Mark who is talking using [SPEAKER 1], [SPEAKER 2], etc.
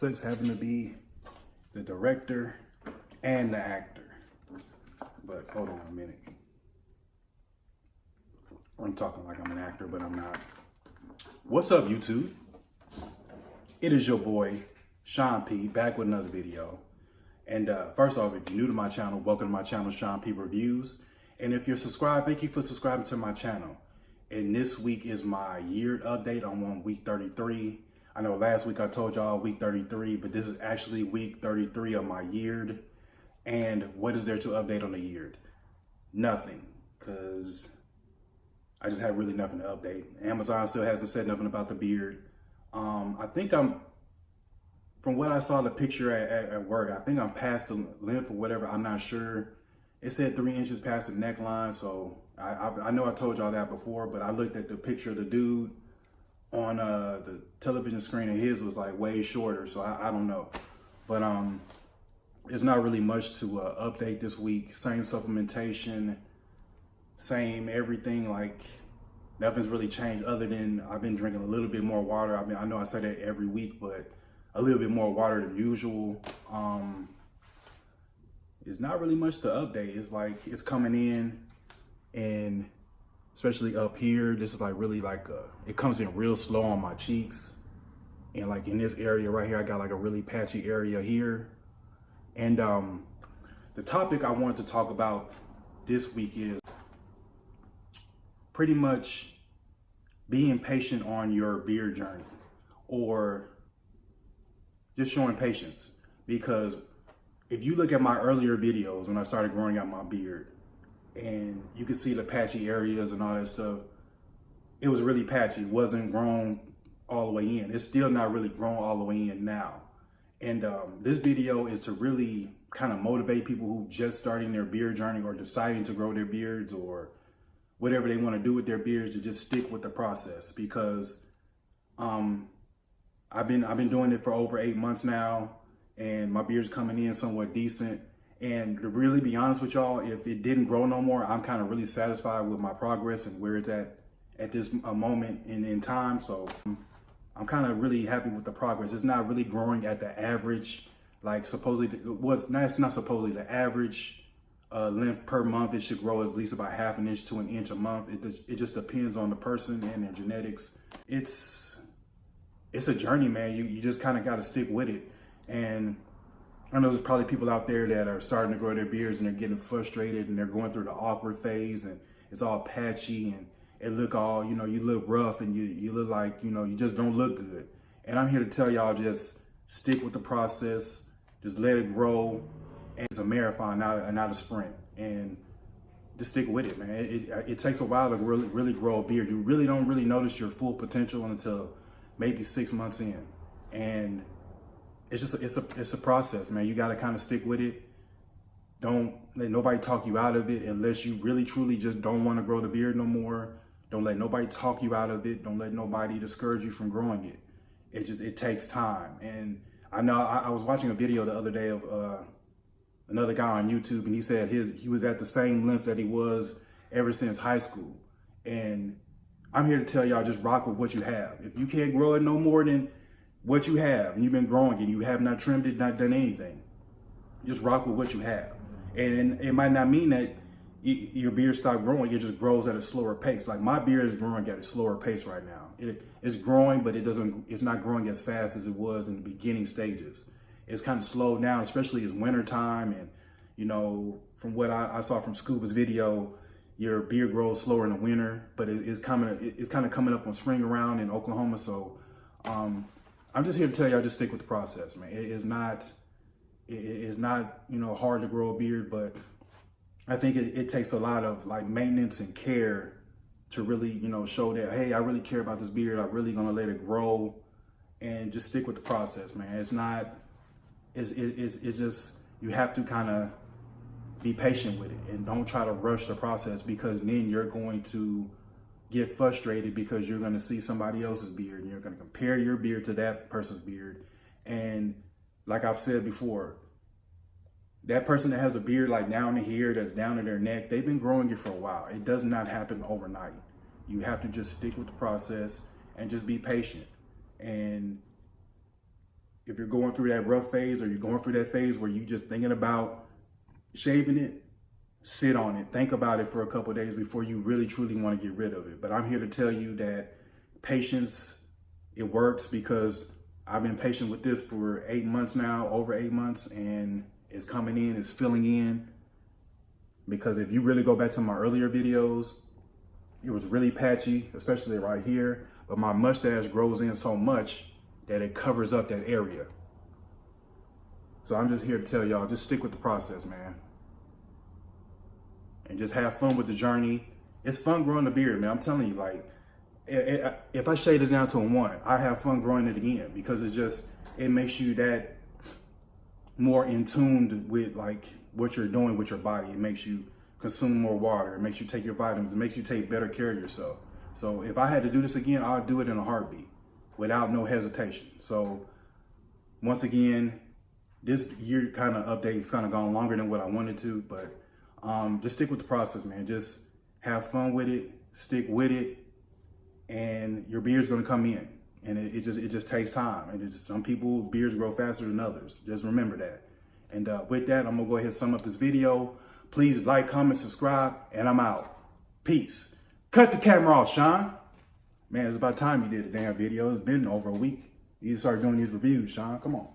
[SPEAKER 1] sucks having to be the director and the actor. But hold on a minute. I'm talking like I'm an actor, but I'm not. What's up, YouTube? It is your boy, Sean P, back with another video. And first off, if you're new to my channel, welcome to my channel, Sean P Reviews. And if you're subscribed, thank you for subscribing to my channel. And this week is my year update. I'm on week 33. I know last week I told y'all week 33, but this is actually week 33 of my year. And what is there to update on the year? Nothing, because I just have really nothing to update. Amazon still hasn't said nothing about the beard. I think from what I saw the picture at work, I think I'm past the length or whatever. I'm not sure. It said 3 inches past the neckline. So I know I told y'all that before, but I looked at the picture of the dude on the television screen and his was like way shorter. So I don't know. But there's not really much to update this week. Same supplementation, same everything. Like nothing's really changed other than I've been drinking a little bit more water. I know I say that every week, but a little bit more water than usual. It's not really much to update. It's like it's coming in, and especially up here, this is like really like it comes in real slow on my cheeks, and like in this area right here, I got like a really patchy area here. And the topic I wanted to talk about this week is pretty much being patient on your beard journey, or just showing patience. Because if you look at my earlier videos when I started growing out my beard, and you can see the patchy areas and all that stuff, it was really patchy. It wasn't grown all the way in. It's still not really grown all the way in now. And this video is to really kind of motivate people who just starting their beard journey or deciding to grow their beards or whatever they want to do with their beards, to just stick with the process. Because I've been doing it for over 8 months now, and my beard's coming in somewhat decent. And to really be honest with y'all, if it didn't grow no more, I'm kind of really satisfied with my progress and where it's at this moment in time. So I'm kind of really happy with the progress. It's not really growing at the average, like supposedly, it's not supposedly the average length per month. It should grow at least about ½ an inch to an inch a month. It just depends on the person and their genetics. It's a journey, man. You just kind of got to stick with it. And I know there's probably people out there that are starting to grow their beards and they're getting frustrated and they're going through the awkward phase and it's all patchy and it look all, you look rough and you look like, you just don't look good. And I'm here to tell y'all, just stick with the process, just let it grow. And it's a marathon, not a sprint. And just stick with it, man. It takes a while to really grow a beard. You really don't notice your full potential until maybe 6 months in. And it's a process, man. You got to kind of stick with it. Don't let nobody talk you out of it unless you really truly just don't want to grow the beard no more. Don't let nobody talk you out of it. Don't let nobody discourage you from growing it. It takes time. And I know I was watching a video the other day of another guy on YouTube, and he said he was at the same length that he was ever since high school. And I'm here to tell y'all, just rock with what you have. If you can't grow it no more than what you have, and you've been growing and you have not trimmed it, not done anything, just rock with what you have. And it might not mean that your beard stopped growing. It just grows at a slower pace. Like my beard is growing at a slower pace right now. It's growing, but it's not growing as fast as it was in the beginning stages. It's kind of slowed down, especially it's winter time. And from what I saw from Scuba's video, your beard grows slower in the winter, but it's kind of coming up on spring around in Oklahoma. So I'm just here to tell y'all, just stick with the process, man. It is not hard to grow a beard, but I think it takes a lot of like maintenance and care to really, show that, hey, I really care about this beard. I'm really gonna let it grow, and just stick with the process, man. It's just, you have to kind of be patient with it and don't try to rush the process, because then you're going to get frustrated because you're going to see somebody else's beard and you're going to compare your beard to that person's beard. And like I've said before, that person that has a beard like down to here, that's down to their neck, they've been growing it for a while. It does not happen overnight. You have to just stick with the process and just be patient. And if you're going through that rough phase, or you're going through that phase where you just thinking about shaving it, sit on it. Think about it for a couple of days before you really truly want to get rid of it. But I'm here to tell you that patience, it works, because I've been patient with this for 8 months now, over 8 months, and it's coming in, it's filling in. Because if you really go back to my earlier videos, it was really patchy, especially right here. But my mustache grows in so much that it covers up that area. So I'm just here to tell y'all, just stick with the process, man. And just have fun with the journey. It's fun growing the beard, man. I'm telling you, like, if I shade this down to a 1, I have fun growing it again, because it makes you that more in tune with like what you're doing with your body. It makes you consume more water. It makes you take your vitamins. It makes you take better care of yourself. So if I had to do this again, I'll do it in a heartbeat without no hesitation. So once again, this year kind of update has kind of gone longer than what I wanted to, but just stick with the process, man. Just have fun with it, stick with it, and your beard's gonna come in. And it just takes time. And some people's beards grow faster than others. Just remember that. And with that, I'm gonna go ahead and sum up this video. Please like, comment, subscribe, and I'm out. Peace. Cut the camera off, Sean. Man, it's about time you did a damn video. It's been over a week. You start doing these reviews, Sean. Come on.